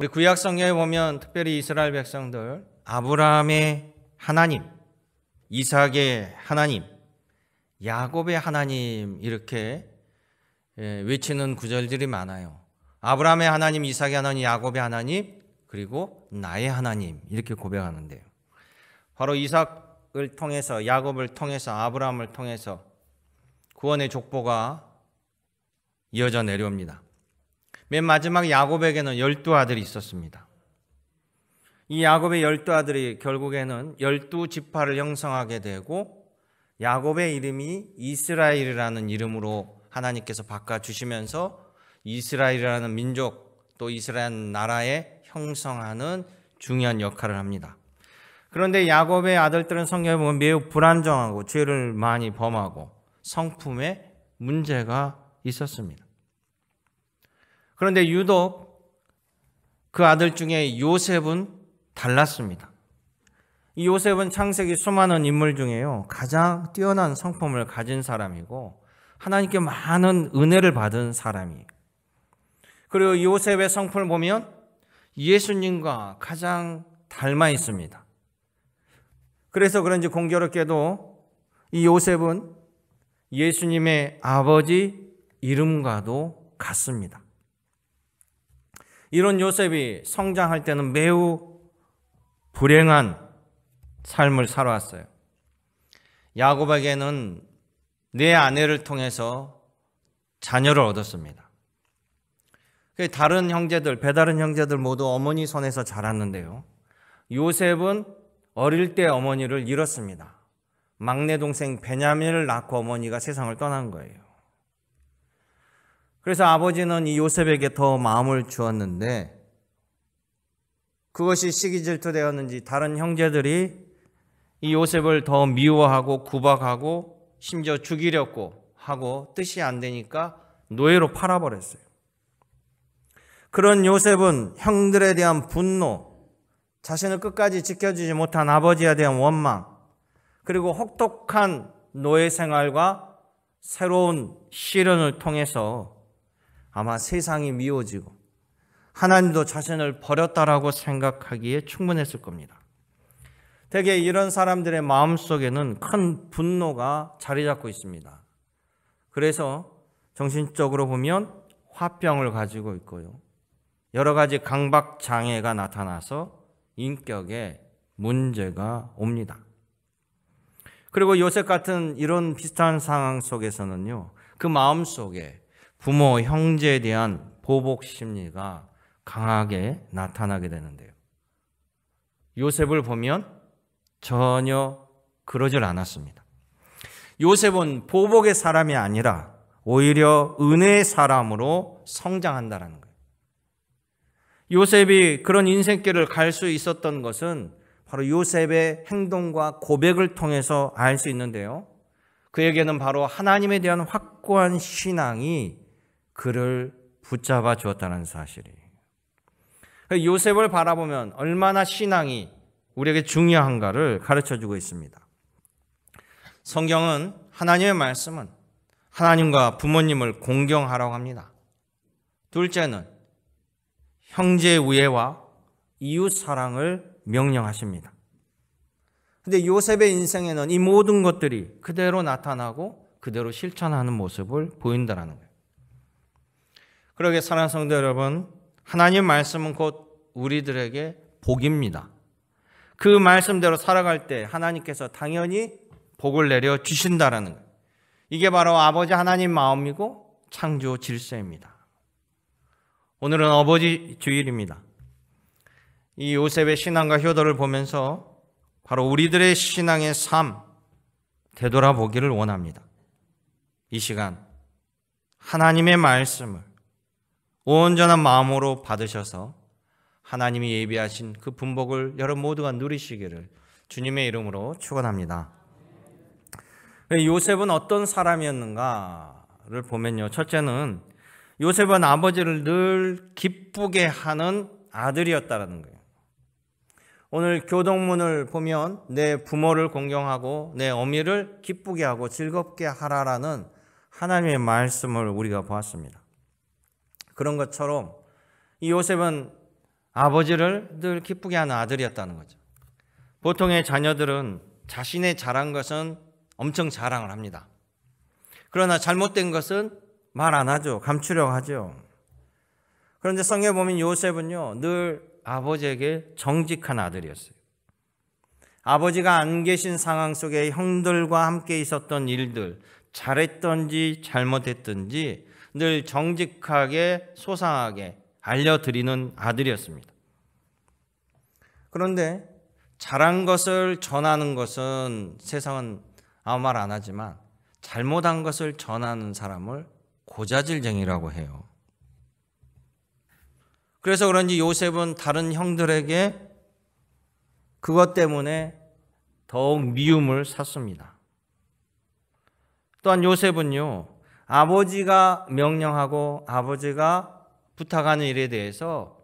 우리 구약 성경에 보면 특별히 이스라엘 백성들 아브라함의 하나님, 이삭의 하나님, 야곱의 하나님 이렇게 외치는 구절들이 많아요. 아브라함의 하나님, 이삭의 하나님, 야곱의 하나님, 그리고 나의 하나님 이렇게 고백하는데요. 바로 이삭을 통해서, 야곱을 통해서, 아브라함을 통해서 구원의 족보가 이어져 내려옵니다. 맨 마지막 야곱에게는 12아들이 있었습니다. 이 야곱의 12아들이 결국에는 12지파를 형성하게 되고 야곱의 이름이 이스라엘이라는 이름으로 하나님께서 바꿔주시면서 이스라엘이라는 민족 또 이스라엘 나라에 형성하는 중요한 역할을 합니다. 그런데 야곱의 아들들은 성경에 보면 매우 불안정하고 죄를 많이 범하고 성품에 문제가 있었습니다. 그런데 유독 그 아들 중에 요셉은 달랐습니다. 이 요셉은 창세기 수많은 인물 중에요 가장 뛰어난 성품을 가진 사람이고 하나님께 많은 은혜를 받은 사람이에요. 그리고 요셉의 성품을 보면 예수님과 가장 닮아 있습니다. 그래서 그런지 공교롭게도 이 요셉은 예수님의 아버지 이름과도 같습니다. 이런 요셉이 성장할 때는 매우 불행한 삶을 살아왔어요. 야곱에게는 네 아내를 통해서 자녀를 얻었습니다. 다른 형제들, 배다른 형제들 모두 어머니 손에서 자랐는데요. 요셉은 어릴 때 어머니를 잃었습니다. 막내 동생 베냐민을 낳고 어머니가 세상을 떠난 거예요. 그래서 아버지는 이 요셉에게 더 마음을 주었는데 그것이 시기질투되었는지 다른 형제들이 이 요셉을 더 미워하고 구박하고 심지어 죽이려고 하고 뜻이 안 되니까 노예로 팔아버렸어요. 그런 요셉은 형들에 대한 분노, 자신을 끝까지 지켜주지 못한 아버지에 대한 원망, 그리고 혹독한 노예 생활과 새로운 시련을 통해서 아마 세상이 미워지고 하나님도 자신을 버렸다라고 생각하기에 충분했을 겁니다. 대개 이런 사람들의 마음속에는 큰 분노가 자리 잡고 있습니다. 그래서 정신적으로 보면 화병을 가지고 있고요. 여러 가지 강박 장애가 나타나서 인격에 문제가 옵니다. 그리고 요셉 같은 이런 비슷한 상황 속에서는요, 그 마음 속에 부모, 형제에 대한 보복 심리가 강하게 나타나게 되는데요. 요셉을 보면 전혀 그러질 않았습니다. 요셉은 보복의 사람이 아니라 오히려 은혜의 사람으로 성장한다는 거예요. 요셉이 그런 인생길을 갈 수 있었던 것은 바로 요셉의 행동과 고백을 통해서 알 수 있는데요. 그에게는 바로 하나님에 대한 확고한 신앙이 그를 붙잡아 주었다는 사실이에요. 요셉을 바라보면 얼마나 신앙이 우리에게 중요한가를 가르쳐주고 있습니다. 성경은 하나님의 말씀은 하나님과 부모님을 공경하라고 합니다. 둘째는 형제의 우애와 이웃 사랑을 명령하십니다. 그런데 요셉의 인생에는 이 모든 것들이 그대로 나타나고 그대로 실천하는 모습을 보인다는 거예요. 그러게 사랑하는 성도 여러분, 하나님의 말씀은 곧 우리들에게 복입니다. 그 말씀대로 살아갈 때 하나님께서 당연히 복을 내려 주신다라는 거예요. 이게 바로 아버지 하나님 마음이고 창조 질서입니다. 오늘은 아버지 주일입니다. 이 요셉의 신앙과 효도를 보면서 바로 우리들의 신앙의 삶 되돌아보기를 원합니다. 이 시간 하나님의 말씀을 온전한 마음으로 받으셔서 하나님이 예비하신 그 분복을 여러분 모두가 누리시기를 주님의 이름으로 축원합니다. 요셉은 어떤 사람이었는가를 보면요, 첫째는 요셉은 아버지를 늘 기쁘게 하는 아들이었다는 거예요. 오늘 교동문을 보면 내 부모를 공경하고 내 어미를 기쁘게 하고 즐겁게 하라라는 하나님의 말씀을 우리가 보았습니다. 그런 것처럼 이 요셉은 아버지를 늘 기쁘게 하는 아들이었다는 거죠. 보통의 자녀들은 자신의 잘한 것은 엄청 자랑을 합니다. 그러나 잘못된 것은 말 안 하죠. 감추려고 하죠. 그런데 성경에 보면 요셉은요, 늘 아버지에게 정직한 아들이었어요. 아버지가 안 계신 상황 속에 형들과 함께 있었던 일들, 잘했던지 잘못했던지 늘 정직하게 소상하게 알려드리는 아들이었습니다. 그런데 잘한 것을 전하는 것은 세상은 아무 말 안 하지만 잘못한 것을 전하는 사람을 고자질쟁이라고 해요. 그래서 그런지 요셉은 다른 형들에게 그것 때문에 더욱 미움을 샀습니다. 또한 요셉은요, 아버지가 명령하고 아버지가 부탁하는 일에 대해서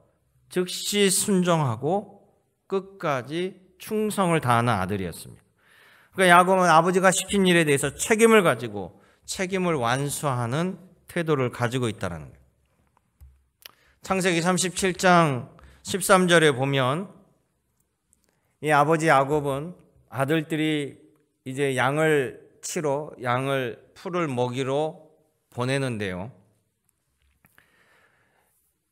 즉시 순종하고 끝까지 충성을 다하는 아들이었습니다. 그러니까 야곱은 아버지가 시킨 일에 대해서 책임을 가지고 책임을 완수하는 태도를 가지고 있다는 거예요. 창세기 37장 13절에 보면 이 아버지 야곱은 아들들이 이제 양을 치러 풀을 먹이러 보내는데요.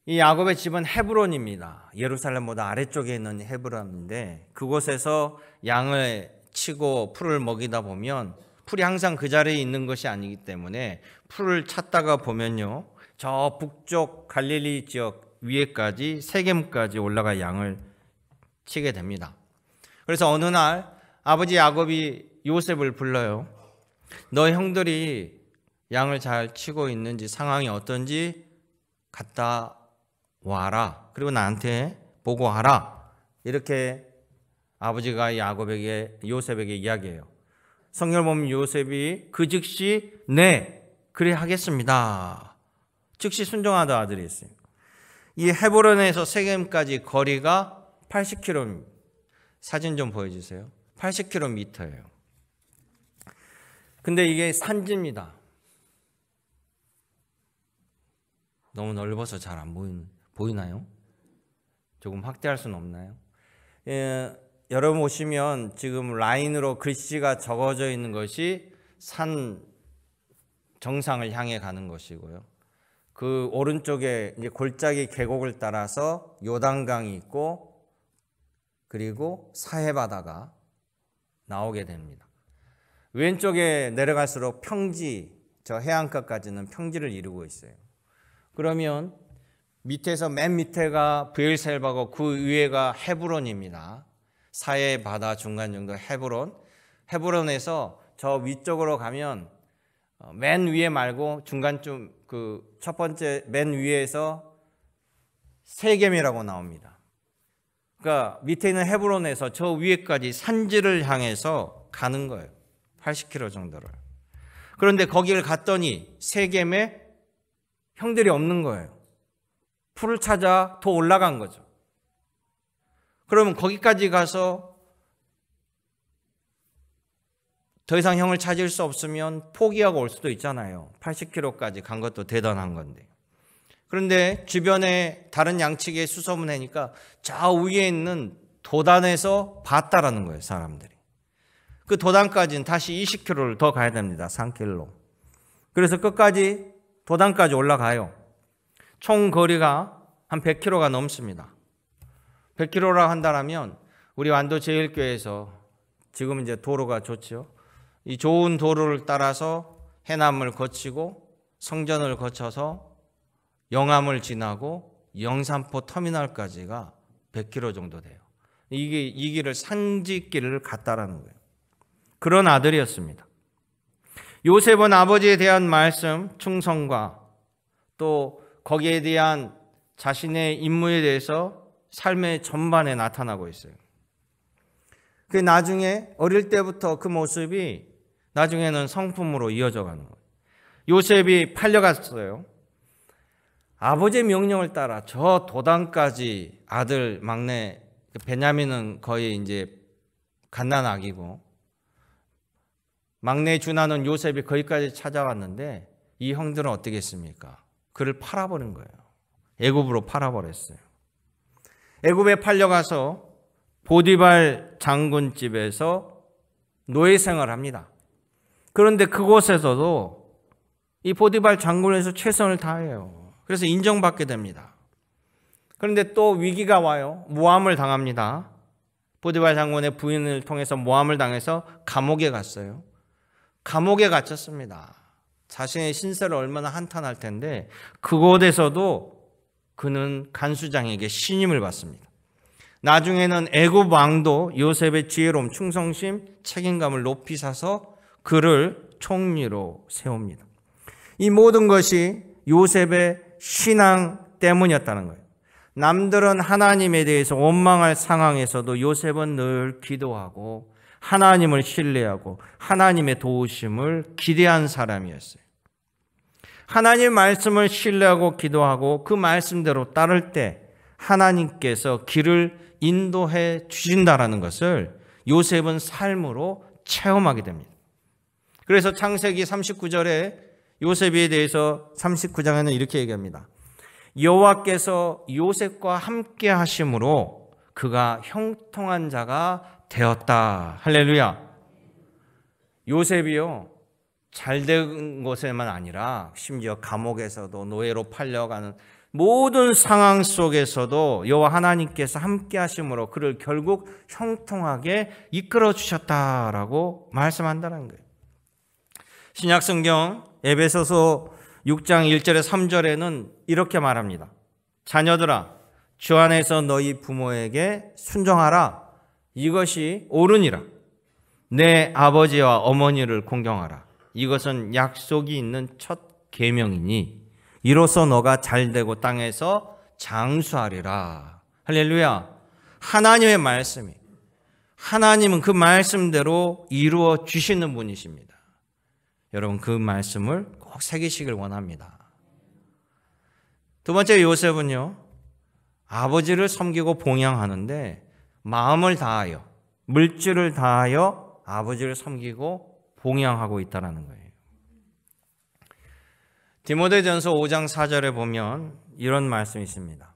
이 야곱의 집은 헤브론입니다. 예루살렘보다 아래쪽에 있는 헤브론인데 그곳에서 양을 치고 풀을 먹이다 보면 풀이 항상 그 자리에 있는 것이 아니기 때문에 풀을 찾다가 보면요, 저 북쪽 갈릴리 지역 위에까지 세겜까지 올라가 양을 치게 됩니다. 그래서 어느 날 아버지 야곱이 요셉을 불러요. 너 형들이 양을 잘 치고 있는지 상황이 어떤지 갔다 와라. 그리고 나한테 보고하라. 이렇게 아버지가 요셉에게 이야기해요. 성경을 보면 요셉이 그 즉시 네, 그래 하겠습니다. 즉시 순종하던 아들이 있어요. 이 헤브론에서 세겜까지 거리가 80km. 사진 좀 보여주세요. 80km예요. 근데 이게 산지입니다. 너무 넓어서 잘 안 보이나요? 조금 확대할 수는 없나요? 여러분 보시면 지금 라인으로 글씨가 적어져 있는 것이 산 정상을 향해 가는 것이고요. 그 오른쪽에 이제 골짜기 계곡을 따라서 요단강이 있고 그리고 사해바다가 나오게 됩니다. 왼쪽에 내려갈수록 평지, 저 해안가까지는 평지를 이루고 있어요. 그러면 밑에서 맨 밑에가 브엘셀바고 그 위에가 헤브론입니다. 사해바다 중간 정도 헤브론. 헤브론에서 저 위쪽으로 가면 맨 위에 말고 중간쯤 그 첫 번째 맨 위에서 세겜이라고 나옵니다. 그러니까 밑에 있는 헤브론에서 저 위에까지 산지를 향해서 가는 거예요. 80km 정도를. 그런데 거기를 갔더니 세겜에 형들이 없는 거예요. 풀을 찾아 더 올라간 거죠. 그러면 거기까지 가서 더 이상 형을 찾을 수 없으면 포기하고 올 수도 있잖아요. 80km까지 간 것도 대단한 건데. 그런데 주변에 다른 양측에 수소문하니까 저 위에 있는 도단에서 봤다라는 거예요, 사람들이. 그 도단까지는 다시 20km를 더 가야 됩니다, 산길로. 그래서 끝까지 도단까지 올라가요. 총 거리가 한 100km가 넘습니다. 100km라고 한다면 우리 완도 제일교회에서 지금 이제 도로가 좋죠. 이 좋은 도로를 따라서 해남을 거치고 성전을 거쳐서 영암을 지나고 영산포 터미널까지가 100km 정도 돼요. 이 길을 산지길을 갔다라는 거예요. 그런 아들이었습니다. 요셉은 아버지에 대한 말씀, 충성과 또 거기에 대한 자신의 임무에 대해서 삶의 전반에 나타나고 있어요. 그 나중에 어릴 때부터 그 모습이 나중에는 성품으로 이어져 가는 거예요. 요셉이 팔려갔어요. 아버지의 명령을 따라 저 도단까지 아들 막내 베냐민은 거의 이제 갓난아기고 막내 주나는 요셉이 거기까지 찾아왔는데 이 형들은 어떻게 했습니까? 그를 팔아버린 거예요. 애굽으로 팔아버렸어요. 애굽에 팔려가서 보디발 장군 집에서 노예 생활을 합니다. 그런데 그곳에서도 이 보디발 장군에서 최선을 다해요. 그래서 인정받게 됩니다. 그런데 또 위기가 와요. 모함을 당합니다. 보디발 장군의 부인을 통해서 모함을 당해서 감옥에 갔어요. 감옥에 갇혔습니다. 자신의 신세를 얼마나 한탄할 텐데 그곳에서도 그는 간수장에게 신임을 받습니다. 나중에는 애굽 왕도 요셉의 지혜로움, 충성심, 책임감을 높이 사서 그를 총리로 세웁니다. 이 모든 것이 요셉의 신앙 때문이었다는 거예요. 남들은 하나님에 대해서 원망할 상황에서도 요셉은 늘 기도하고 하나님을 신뢰하고 하나님의 도우심을 기대한 사람이었어요. 하나님의 말씀을 신뢰하고 기도하고 그 말씀대로 따를 때 하나님께서 길을 인도해 주신다라는 것을 요셉은 삶으로 체험하게 됩니다. 그래서 창세기 39절에 요셉에 대해서 39장에는 이렇게 얘기합니다. 여호와께서 요셉과 함께 하심으로 그가 형통한 자가 되었다. 할렐루야. 요셉이요, 잘된 것에만 아니라 심지어 감옥에서도 노예로 팔려가는 모든 상황 속에서도 여호와 하나님께서 함께 하심으로 그를 결국 형통하게 이끌어 주셨다라고 말씀한다는 거예요. 신약 성경 에베소서 6장 1절에 3절에는 이렇게 말합니다. 자녀들아, 주 안에서 너희 부모에게 순종하라. 이것이 옳으니라. 내 아버지와 어머니를 공경하라. 이것은 약속이 있는 첫 계명이니 이로써 너가 잘되고 땅에서 장수하리라. 할렐루야. 하나님의 말씀이, 하나님은 그 말씀대로 이루어 주시는 분이십니다. 여러분, 그 말씀을 꼭 새기시길 원합니다. 두 번째, 요셉은요, 아버지를 섬기고 봉양하는데 마음을 다하여, 물질을 다하여 아버지를 섬기고 봉양하고 있다는 거예요. 디모데전서 5장 4절에 보면 이런 말씀이 있습니다.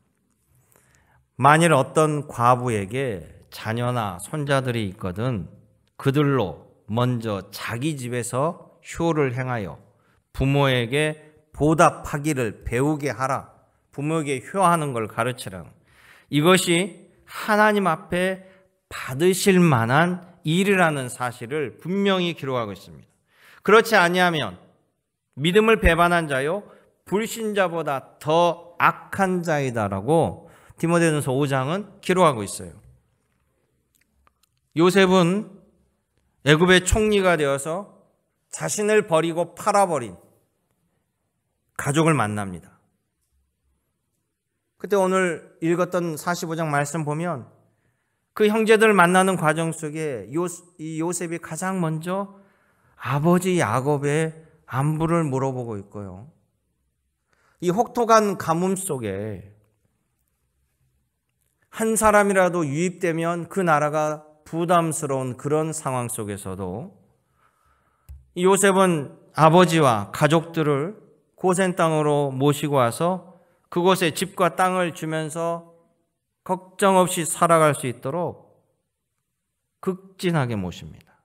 만일 어떤 과부에게 자녀나 손자들이 있거든 그들로 먼저 자기 집에서 효를 행하여 부모에게 보답하기를 배우게 하라. 부모에게 효하는 걸 가르치라. 이것이 하나님 앞에 받으실 만한 일이라는 사실을 분명히 기록하고 있습니다. 그렇지 아니하면 믿음을 배반한 자요 불신자보다 더 악한 자이다라고 디모데전서 5장은 기록하고 있어요. 요셉은 애굽의 총리가 되어서 자신을 버리고 팔아버린 가족을 만납니다. 그때 오늘 읽었던 45장 말씀 보면 그 형제들을 만나는 과정 속에 이 요셉이 가장 먼저 아버지 야곱의 안부를 물어보고 있고요. 이 혹독한 가뭄 속에 한 사람이라도 유입되면 그 나라가 부담스러운 그런 상황 속에서도 요셉은 아버지와 가족들을 고센 땅으로 모시고 와서 그곳에 집과 땅을 주면서 걱정 없이 살아갈 수 있도록 극진하게 모십니다.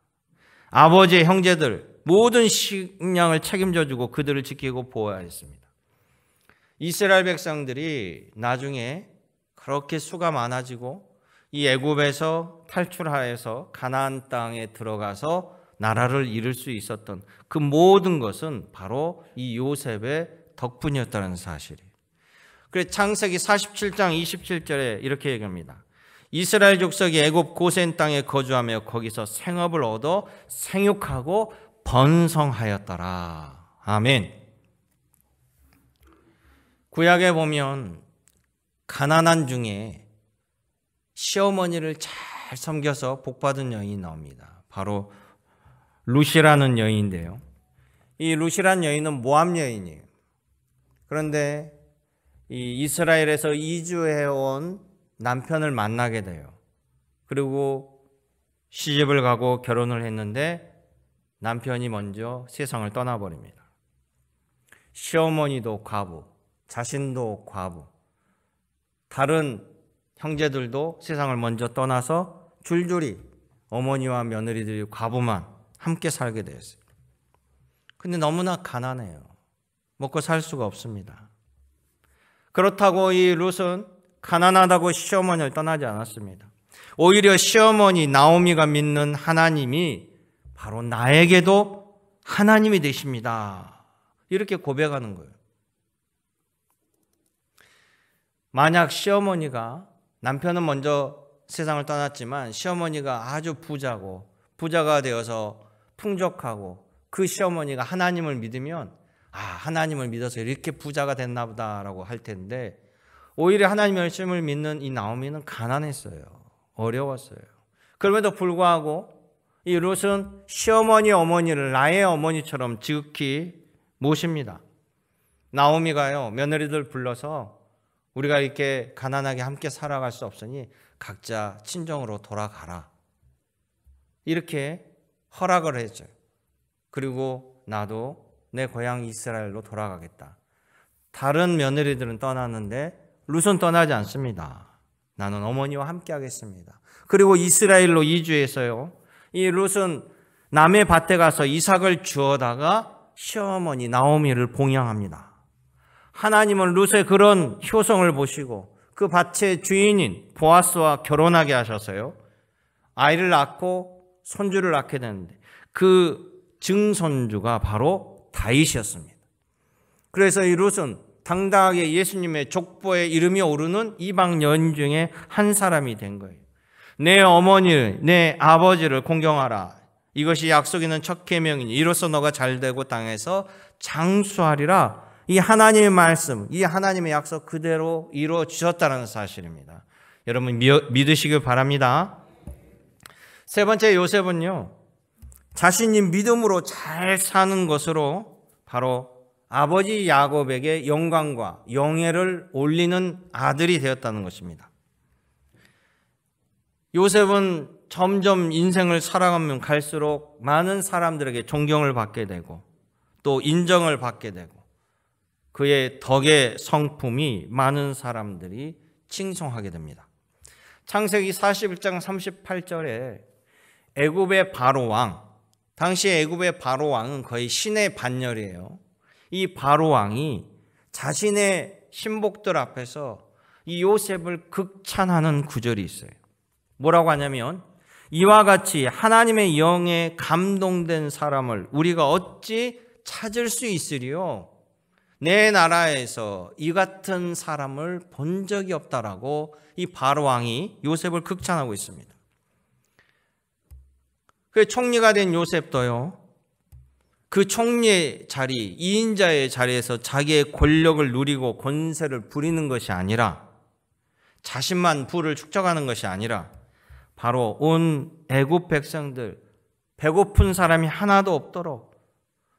아버지의 형제들 모든 식량을 책임져주고 그들을 지키고 보호하였습니다. 이스라엘 백성들이 나중에 그렇게 수가 많아지고 이 애굽에서 탈출하여서 가나안 땅에 들어가서 나라를 이룰 수 있었던 그 모든 것은 바로 이 요셉의 덕분이었다는 사실이에요. 그래서 창세기 47장 27절에 이렇게 얘기합니다. 이스라엘 족속이 애굽 고센 땅에 거주하며 거기서 생업을 얻어 생육하고 번성하였더라. 아멘. 구약에 보면 가난한 중에 시어머니를 잘 섬겨서 복받은 여인이 나옵니다. 바로 루시라는 여인인데요. 이 루시라는 여인은 모압 여인이에요. 그런데 이 이스라엘에서 이주해온 남편을 만나게 돼요. 그리고 시집을 가고 결혼을 했는데 남편이 먼저 세상을 떠나버립니다. 시어머니도 과부, 자신도 과부, 다른 형제들도 세상을 먼저 떠나서 줄줄이 어머니와 며느리들이 과부만 함께 살게 되었어요. 근데 너무나 가난해요. 먹고 살 수가 없습니다. 그렇다고 이 룻은 가난하다고 시어머니를 떠나지 않았습니다. 오히려 시어머니 나오미가 믿는 하나님이 바로 나에게도 하나님이 되십니다. 이렇게 고백하는 거예요. 만약 시어머니가, 남편은 먼저 세상을 떠났지만 시어머니가 아주 부자가 되어서 풍족하고 그 시어머니가 하나님을 믿으면 하나님을 믿어서 이렇게 부자가 됐나 보다라고 할 텐데, 오히려 하나님의 말씀을 믿는 이 나오미는 가난했어요. 어려웠어요. 그럼에도 불구하고 이 룻은 시어머니 어머니를 나의 어머니처럼 지극히 모십니다. 나오미가요, 며느리들 불러서 우리가 이렇게 가난하게 함께 살아갈 수 없으니 각자 친정으로 돌아가라, 이렇게 허락을 해줘요. 그리고 나도 내 고향 이스라엘로 돌아가겠다. 다른 며느리들은 떠났는데 룻은 떠나지 않습니다. 나는 어머니와 함께 하겠습니다. 그리고 이스라엘로 이주해서요, 이 룻은 남의 밭에 가서 이삭을 주워다가 시어머니 나오미를 봉양합니다. 하나님은 룻의 그런 효성을 보시고 그 밭의 주인인 보아스와 결혼하게 하셔서요, 아이를 낳고 손주를 낳게 되는데 그 증손주가 바로 다윗이었습니다. 그래서 이 룻은 당당하게 예수님의 족보에 이름이 오르는 이방 여인 중에 한 사람이 된 거예요. 내 어머니를, 내 아버지를 공경하라. 이것이 약속 있는 첫 계명이니 이로써 너가 잘되고 땅에서 장수하리라. 이 하나님의 말씀, 이 하나님의 약속 그대로 이루어 주셨다는 사실입니다. 여러분 믿으시길 바랍니다. 세 번째, 요셉은요, 자신이 믿음으로 잘 사는 것으로 바로 아버지 야곱에게 영광과 영예를 올리는 아들이 되었다는 것입니다. 요셉은 점점 인생을 살아가면 갈수록 많은 사람들에게 존경을 받게 되고 또 인정을 받게 되고 그의 덕의 성품이 많은 사람들이 칭송하게 됩니다. 창세기 41장 38절에 애굽의 바로왕, 당시 애굽의 바로왕은 거의 신의 반열이에요. 이 바로왕이 자신의 신복들 앞에서 이 요셉을 극찬하는 구절이 있어요. 뭐라고 하냐면, 이와 같이 하나님의 영에 감동된 사람을 우리가 어찌 찾을 수 있으리요? 내 나라에서 이 같은 사람을 본 적이 없다라고 이 바로왕이 요셉을 극찬하고 있습니다. 그 총리가 된 요셉도요, 그 총리의 자리, 2인자의 자리에서 자기의 권력을 누리고 권세를 부리는 것이 아니라, 자신만 부를 축적하는 것이 아니라 바로 온 애굽 백성들, 배고픈 사람이 하나도 없도록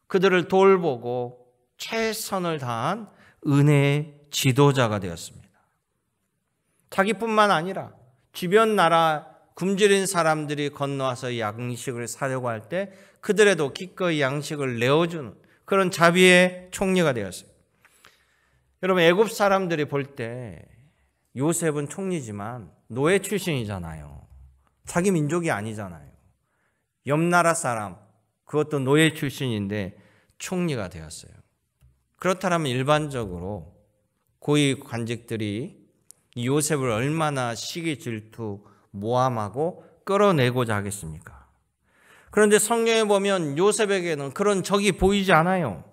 그들을 돌보고 최선을 다한 은혜의 지도자가 되었습니다. 자기뿐만 아니라 주변 나라 굶주린 사람들이 건너와서 양식을 사려고 할 때 그들에도 기꺼이 양식을 내어주는 그런 자비의 총리가 되었어요. 여러분, 애굽 사람들이 볼 때 요셉은 총리지만 노예 출신이잖아요. 자기 민족이 아니잖아요. 옆 나라 사람, 그것도 노예 출신인데 총리가 되었어요. 그렇다면 일반적으로 고위 관직들이 이 요셉을 얼마나 시기 질투 모함하고 끌어내고자 하겠습니까? 그런데 성경에 보면 요셉에게는 그런 적이 보이지 않아요.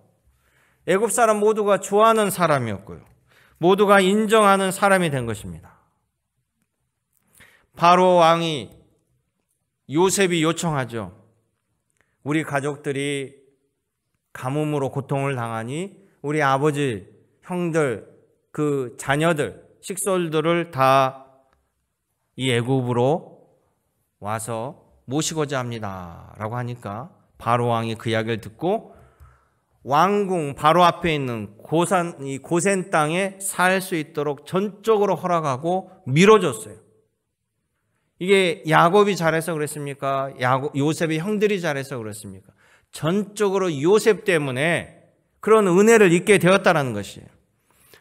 애굽 사람 모두가 좋아하는 사람이었고요, 모두가 인정하는 사람이 된 것입니다. 바로 왕이 요셉이 요청하죠. 우리 가족들이 가뭄으로 고통을 당하니 우리 아버지, 형들, 그 자녀들, 식솔들을 다 이 애굽으로 와서 모시고자 합니다 라고 하니까 바로 왕이 그 이야기를 듣고 왕궁 바로 앞에 있는 이 고센 땅에 살 수 있도록 전적으로 허락하고 밀어줬어요. 이게 야곱이 잘해서 그랬습니까? 요셉의 형들이 잘해서 그랬습니까? 전적으로 요셉 때문에 그런 은혜를 입게 되었다는 것이에요.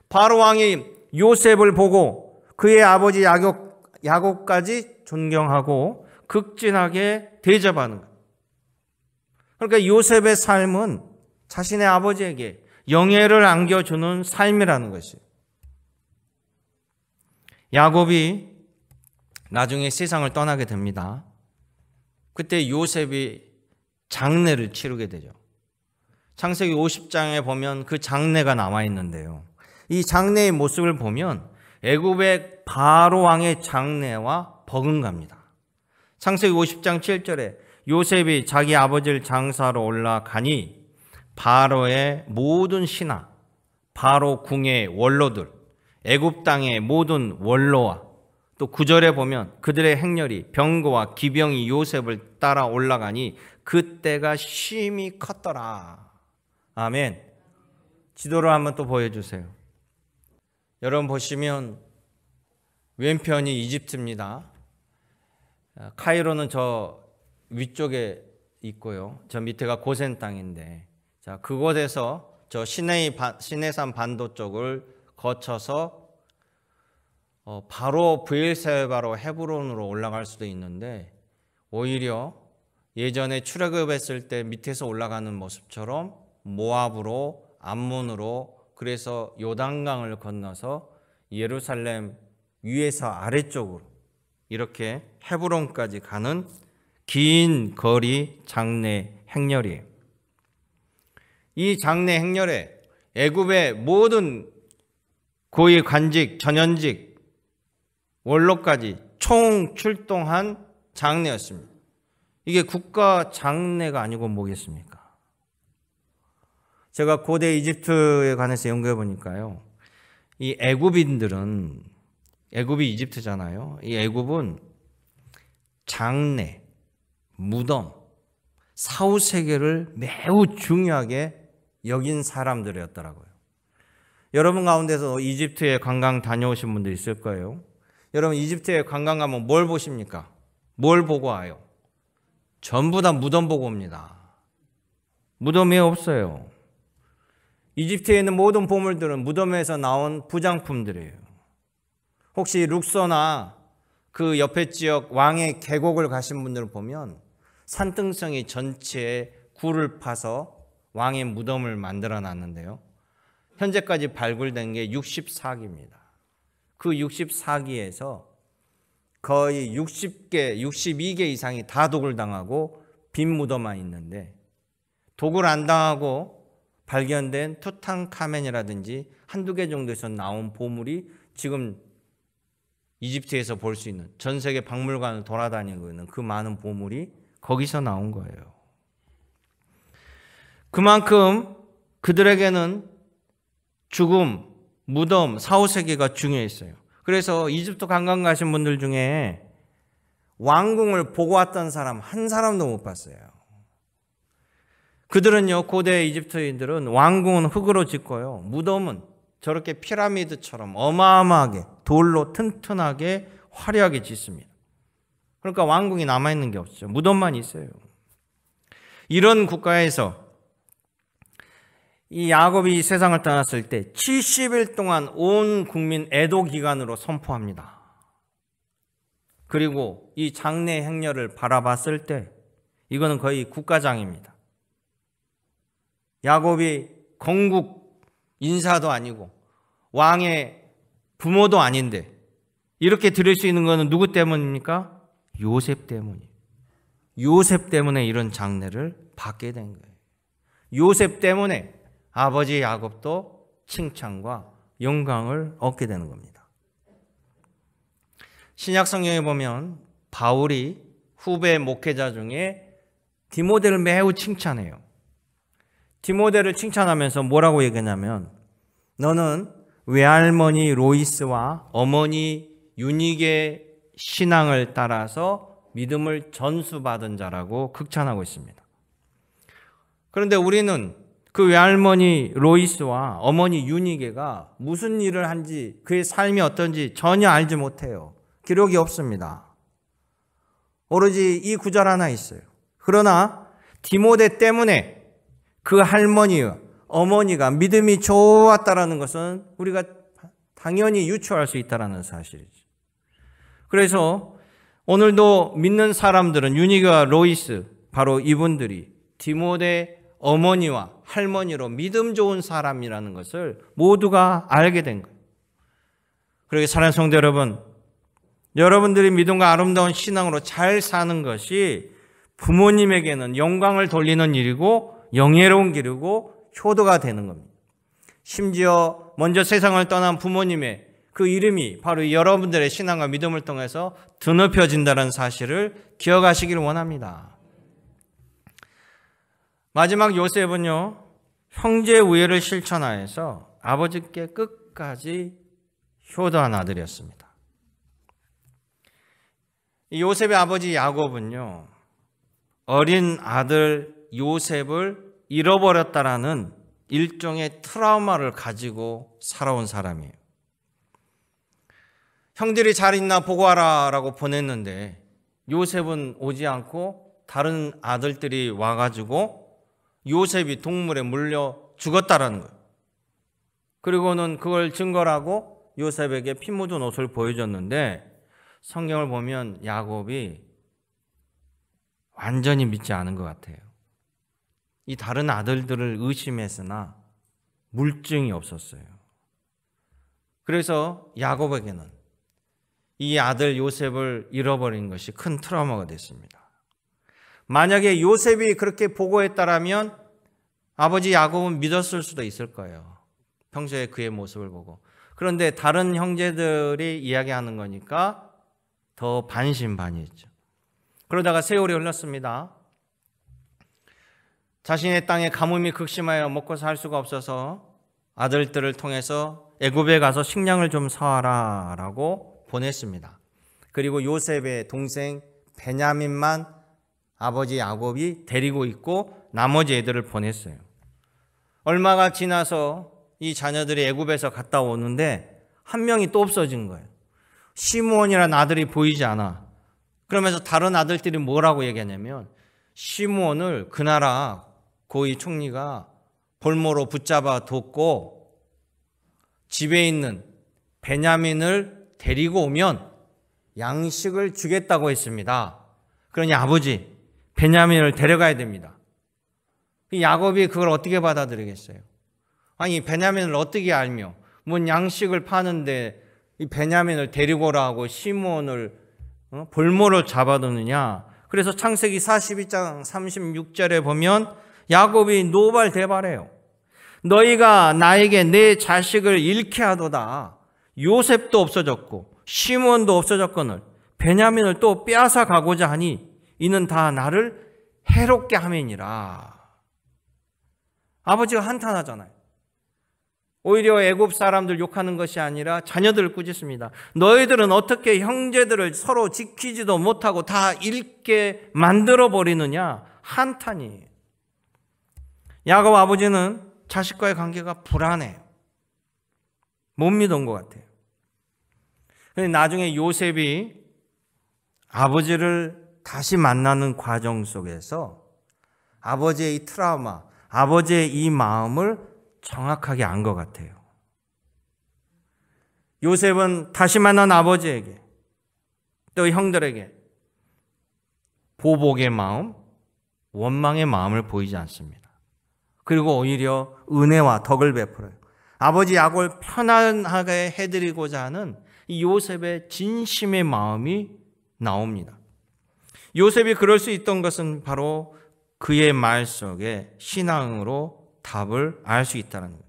바로 왕이 요셉을 보고 그의 아버지 야곱까지 존경하고 극진하게 대접하는 거예요. 그러니까 요셉의 삶은 자신의 아버지에게 영예를 안겨주는 삶이라는 것이에요. 야곱이 나중에 세상을 떠나게 됩니다. 그때 요셉이 장례를 치르게 되죠. 창세기 50장에 보면 그 장례가 나와 있는데요. 이 장례의 모습을 보면 애굽의 바로 왕의 장례와 버금갑니다. 창세기 50장 7절에 요셉이 자기 아버지를 장사로 올라가니 바로의 모든 신하, 바로 궁의 원로들, 애굽 땅의 모든 원로와 또 9절에 보면 그들의 행렬이 병거와 기병이 요셉을 따라 올라가니 그때가 심히 컸더라. 아멘. 지도를 한번 또 보여주세요. 여러분 보시면 왼편이 이집트입니다. 카이로는 저 위쪽에 있고요. 저 밑에가 고센 땅인데, 자 그곳에서 저 시내산 반도 쪽을 거쳐서 바로 브엘세바로 헤브론으로 올라갈 수도 있는데, 오히려 예전에 출애굽했을 때 밑에서 올라가는 모습처럼 모압으로 암몬으로, 그래서 요단강을 건너서 예루살렘 위에서 아래쪽으로 이렇게 헤브론까지 가는 긴 거리 장례 행렬이에요. 이 장례 행렬에 애굽의 모든 고위 관직, 전현직, 원로까지 총 출동한 장례였습니다. 이게 국가 장례가 아니고 뭐겠습니까? 제가 고대 이집트에 관해서 연구해 보니까요, 이 애굽인들은, 애굽이 이집트잖아요. 이 애굽은 장례, 무덤, 사후세계를 매우 중요하게 여긴 사람들이었더라고요. 여러분 가운데서 이집트에 관광 다녀오신 분들 있을 거예요. 여러분 이집트에 관광 가면 뭘 보십니까? 뭘 보고 와요? 전부 다 무덤 보고 옵니다. 무덤이 없어요. 이집트에 있는 모든 보물들은 무덤에서 나온 부장품들이에요. 혹시 룩소나 그 옆에 지역 왕의 계곡을 가신 분들을 보면 산등성이 전체에 굴을 파서 왕의 무덤을 만들어 놨는데요. 현재까지 발굴된 게 64기입니다. 그 64기에서 거의 62개 이상이 다 독을 당하고 빈 무덤만 있는데, 독을 안 당하고 발견된 투탕카멘이라든지 한두 개 정도에서 나온 보물이 지금 이집트에서 볼 수 있는, 전 세계 박물관을 돌아다니고 있는 그 많은 보물이 거기서 나온 거예요. 그만큼 그들에게는 죽음, 무덤, 사후세계가 중요했어요. 그래서 이집트 관광 가신 분들 중에 왕궁을 보고 왔던 사람 한 사람도 못 봤어요. 그들은요, 고대 이집트인들은 왕궁은 흙으로 짓고요, 무덤은 저렇게 피라미드처럼 어마어마하게 돌로 튼튼하게 화려하게 짓습니다. 그러니까 왕궁이 남아있는 게 없죠. 무덤만 있어요. 이런 국가에서 이 야곱이 세상을 떠났을 때 70일 동안 온 국민 애도 기간으로 선포합니다. 그리고 이 장례 행렬을 바라봤을 때 이거는 거의 국가장입니다. 야곱이 건국 인사도 아니고 왕의 부모도 아닌데 이렇게 드릴 수 있는 것은 누구 때문입니까? 요셉 때문이에요. 요셉 때문에 이런 장례를 받게 된 거예요. 요셉 때문에 아버지 야곱도 칭찬과 영광을 얻게 되는 겁니다. 신약 성경에 보면 바울이 후배 목회자 중에 디모데를 매우 칭찬해요. 디모데를 칭찬하면서 뭐라고 얘기하냐면, 너는 외할머니 로이스와 어머니 유닉의 신앙을 따라서 믿음을 전수받은 자라고 극찬하고 있습니다. 그런데 우리는 그 외할머니 로이스와 어머니 유니게가 무슨 일을 한지, 그의 삶이 어떤지 전혀 알지 못해요. 기록이 없습니다. 오로지 이 구절 하나 있어요. 그러나 디모데 때문에 그 할머니와 어머니가 믿음이 좋았다라는 것은 우리가 당연히 유추할 수 있다는 사실이죠. 그래서 오늘도 믿는 사람들은 유니가 로이스, 바로 이분들이 디모데 어머니와 할머니로 믿음 좋은 사람이라는 것을 모두가 알게 된 거예요. 그러게 사랑하는 성도 여러분, 여러분들이 믿음과 아름다운 신앙으로 잘 사는 것이 부모님에게는 영광을 돌리는 일이고 영예로운 길이고 효도가 되는 겁니다. 심지어 먼저 세상을 떠난 부모님의 그 이름이 바로 여러분들의 신앙과 믿음을 통해서 드높여진다는 사실을 기억하시길 원합니다. 마지막 요셉은요, 형제 우애를 실천하여서 아버지께 끝까지 효도한 아들이었습니다. 요셉의 아버지 야곱은요, 어린 아들 요셉을 잃어버렸다라는 일종의 트라우마를 가지고 살아온 사람이에요. 형들이 잘 있나 보고 와라라고 보냈는데 요셉은 오지 않고 다른 아들들이 와가지고 요셉이 동물에 물려 죽었다라는 거예요. 그리고는 그걸 증거로 하고 요셉에게 피 묻은 옷을 보여줬는데 성경을 보면 야곱이 완전히 믿지 않은 것 같아요. 이 다른 아들들을 의심했으나 물증이 없었어요. 그래서 야곱에게는 이 아들 요셉을 잃어버린 것이 큰 트라우마가 됐습니다. 만약에 요셉이 그렇게 보고했다라면 아버지 야곱은 믿었을 수도 있을 거예요. 평소에 그의 모습을 보고. 그런데 다른 형제들이 이야기하는 거니까 더 반신반의했죠. 그러다가 세월이 흘렀습니다. 자신의 땅에 가뭄이 극심하여 먹고 살 수가 없어서 아들들을 통해서 애굽에 가서 식량을 좀 사와라 라고 보냈습니다. 그리고 요셉의 동생 베냐민만 아버지 야곱이 데리고 있고 나머지 애들을 보냈어요. 얼마가 지나서 이 자녀들이 애굽에서 갔다 오는데 한 명이 또 없어진 거예요. 시므온이라는 아들이 보이지 않아. 그러면서 다른 아들들이 뭐라고 얘기하냐면 시므온을 그 나라 고위 총리가 볼모로 붙잡아 뒀고 집에 있는 베냐민을 데리고 오면 양식을 주겠다고 했습니다. 그러니 아버지 베냐민을 데려가야 됩니다. 야곱이 그걸 어떻게 받아들이겠어요? 아니 베냐민을 어떻게 알며 뭔 양식을 파는데 이 베냐민을 데리고 오라고 시므온을 볼모로 잡아두느냐. 그래서 창세기 42장 36절에 보면 야곱이 노발대발해요. 너희가 나에게 내 자식을 잃게 하도다. 요셉도 없어졌고 시므온도 없어졌거늘 베냐민을 또 빼앗아 가고자 하니 이는 다 나를 해롭게 함이니라. 아버지가 한탄하잖아요. 오히려 애굽 사람들 욕하는 것이 아니라 자녀들을 꾸짖습니다. 너희들은 어떻게 형제들을 서로 지키지도 못하고 다 잃게 만들어버리느냐. 한탄이에요. 야곱 아버지는 자식과의 관계가 불안해요. 못 믿은 것 같아요. 그런데 나중에 요셉이 아버지를 다시 만나는 과정 속에서 아버지의 이 트라우마, 아버지의 이 마음을 정확하게 안 것 같아요. 요셉은 다시 만난 아버지에게 또 형들에게 보복의 마음, 원망의 마음을 보이지 않습니다. 그리고 오히려 은혜와 덕을 베풀어요. 아버지 야곱을 편안하게 해드리고자 하는 이 요셉의 진심의 마음이 나옵니다. 요셉이 그럴 수 있던 것은 바로 그의 말 속에 신앙으로 답을 알 수 있다는 거예요.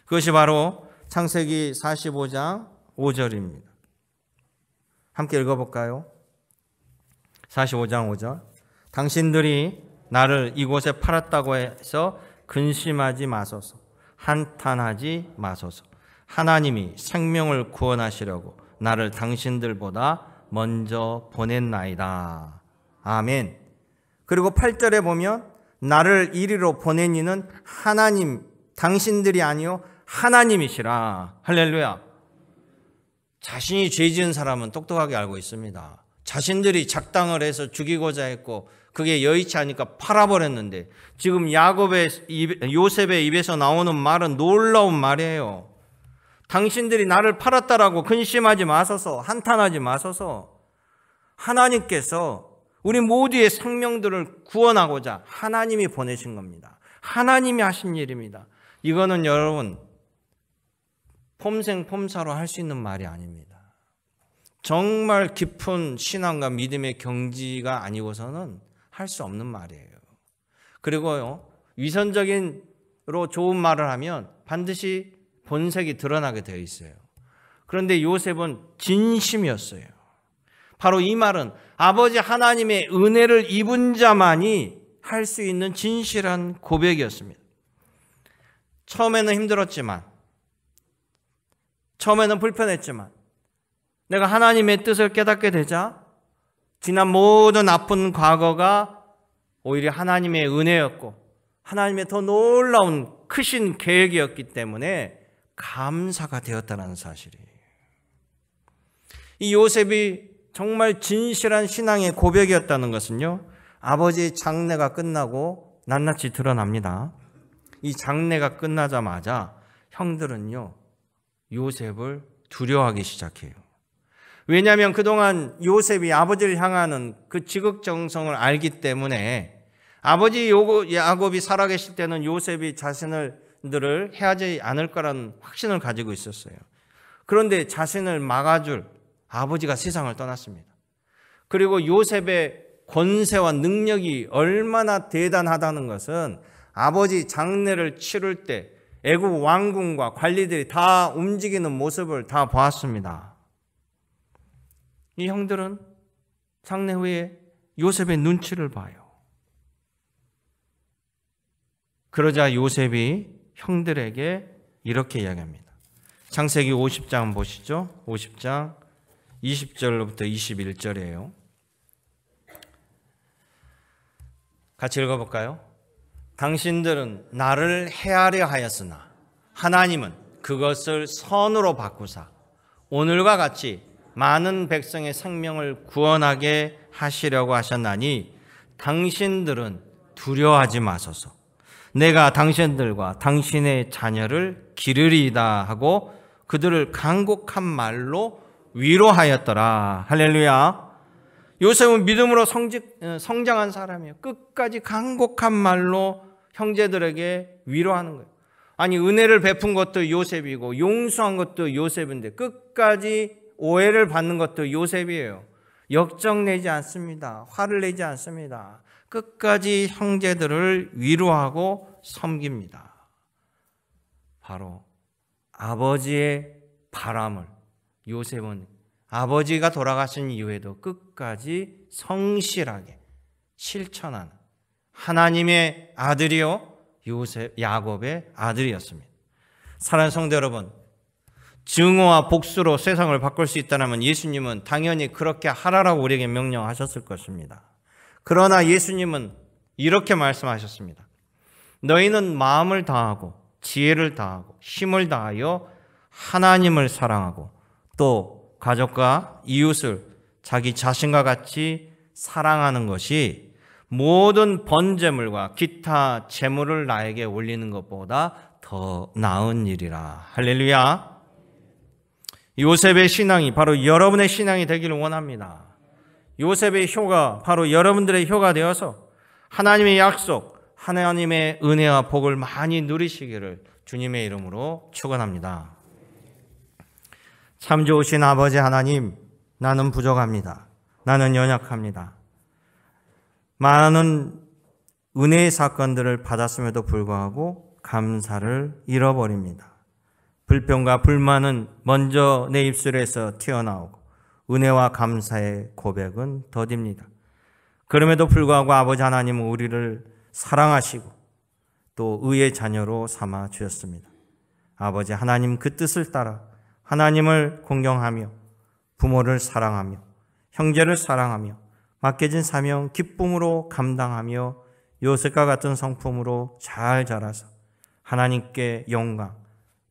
그것이 바로 창세기 45장 5절입니다. 함께 읽어볼까요? 45장 5절. 당신들이 나를 이곳에 팔았다고 해서 근심하지 마소서. 한탄하지 마소서. 하나님이 생명을 구원하시려고 나를 당신들보다 먼저 보냈나이다. 아멘. 그리고 8절에 보면 나를 이리로 보낸 이는 하나님, 당신들이 아니요 하나님이시라. 할렐루야. 자신이 죄 지은 사람은 똑똑하게 알고 있습니다. 자신들이 작당을 해서 죽이고자 했고 그게 여의치 않으니까 팔아버렸는데 지금 요셉의 입에서 나오는 말은 놀라운 말이에요. 당신들이 나를 팔았다라고 근심하지 마소서, 한탄하지 마소서. 하나님께서 우리 모두의 생명들을 구원하고자 하나님이 보내신 겁니다. 하나님이 하신 일입니다. 이거는 여러분 폼생폼사로 할 수 있는 말이 아닙니다. 정말 깊은 신앙과 믿음의 경지가 아니고서는 할 수 없는 말이에요. 그리고요, 위선적인로 좋은 말을 하면 반드시 본색이 드러나게 되어 있어요. 그런데 요셉은 진심이었어요. 바로 이 말은 아버지 하나님의 은혜를 입은 자만이 할 수 있는 진실한 고백이었습니다. 처음에는 힘들었지만, 처음에는 불편했지만, 내가 하나님의 뜻을 깨닫게 되자 지난 모든 아픈 과거가 오히려 하나님의 은혜였고 하나님의 더 놀라운 크신 계획이었기 때문에 감사가 되었다는 사실이에요. 이 요셉이 정말 진실한 신앙의 고백이었다는 것은요, 아버지의 장례가 끝나고 낱낱이 드러납니다. 이 장례가 끝나자마자 형들은요, 요셉을 두려워하기 시작해요. 왜냐하면 그동안 요셉이 아버지를 향하는 그 지극정성을 알기 때문에 아버지 야곱이 살아계실 때는 요셉이 자신들을 해하지 않을 거라는 확신을 가지고 있었어요. 그런데 자신을 막아줄 아버지가 세상을 떠났습니다. 그리고 요셉의 권세와 능력이 얼마나 대단하다는 것은 아버지 장례를 치를 때 애국 왕궁과 관리들이 다 움직이는 모습을 다 보았습니다. 이 형들은 장례 후에 요셉의 눈치를 봐요. 그러자 요셉이 형들에게 이렇게 이야기합니다. 창세기 50장 보시죠. 50장 20절로부터 21절이에요. 같이 읽어볼까요? 당신들은 나를 해하려 하였으나 하나님은 그것을 선으로 바꾸사 오늘과 같이 많은 백성의 생명을 구원하게 하시려고 하셨나니 당신들은 두려워하지 마소서. 내가 당신들과 당신의 자녀를 기르리이다 하고 그들을 간곡한 말로 위로하였더라. 할렐루야. 요셉은 믿음으로 성장한 사람이에요. 끝까지 간곡한 말로 형제들에게 위로하는 거예요. 아니, 은혜를 베푼 것도 요셉이고 용서한 것도 요셉인데 끝까지 오해를 받는 것도 요셉이에요. 역정내지 않습니다. 화를 내지 않습니다. 끝까지 형제들을 위로하고 섬깁니다. 바로 아버지의 바람을 요셉은 아버지가 돌아가신 이후에도 끝까지 성실하게 실천하는 하나님의 아들이요 야곱의 아들이었습니다. 사랑하는 성도 여러분, 증오와 복수로 세상을 바꿀 수 있다면 예수님은 당연히 그렇게 하라라고 우리에게 명령하셨을 것입니다. 그러나 예수님은 이렇게 말씀하셨습니다. 너희는 마음을 다하고 지혜를 다하고 힘을 다하여 하나님을 사랑하고 또 가족과 이웃을 자기 자신과 같이 사랑하는 것이 모든 번제물과 기타 제물을 나에게 올리는 것보다 더 나은 일이라. 할렐루야. 요셉의 신앙이 바로 여러분의 신앙이 되기를 원합니다. 요셉의 효가 바로 여러분들의 효가 되어서 하나님의 약속, 하나님의 은혜와 복을 많이 누리시기를 주님의 이름으로 축원합니다. 참 좋으신 아버지 하나님, 나는 부족합니다. 나는 연약합니다. 많은 은혜의 사건들을 받았음에도 불구하고 감사를 잃어버립니다. 불평과 불만은 먼저 내 입술에서 튀어나오고 은혜와 감사의 고백은 더딥니다. 그럼에도 불구하고 아버지 하나님은 우리를 사랑하시고 또 의의 자녀로 삼아 주셨습니다. 아버지 하나님 그 뜻을 따라 하나님을 공경하며 부모를 사랑하며 형제를 사랑하며 맡겨진 사명 기쁨으로 감당하며 요셉과 같은 성품으로 잘 자라서 하나님께 영광,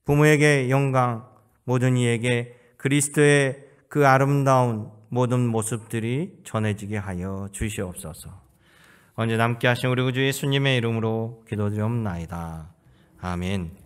부모에게 영광, 모든 이에게 그리스도의 그 아름다운 모든 모습들이 전해지게 하여 주시옵소서. 언제나 함께 하신 우리 구주 예수님의 이름으로 기도드리옵나이다. 아멘.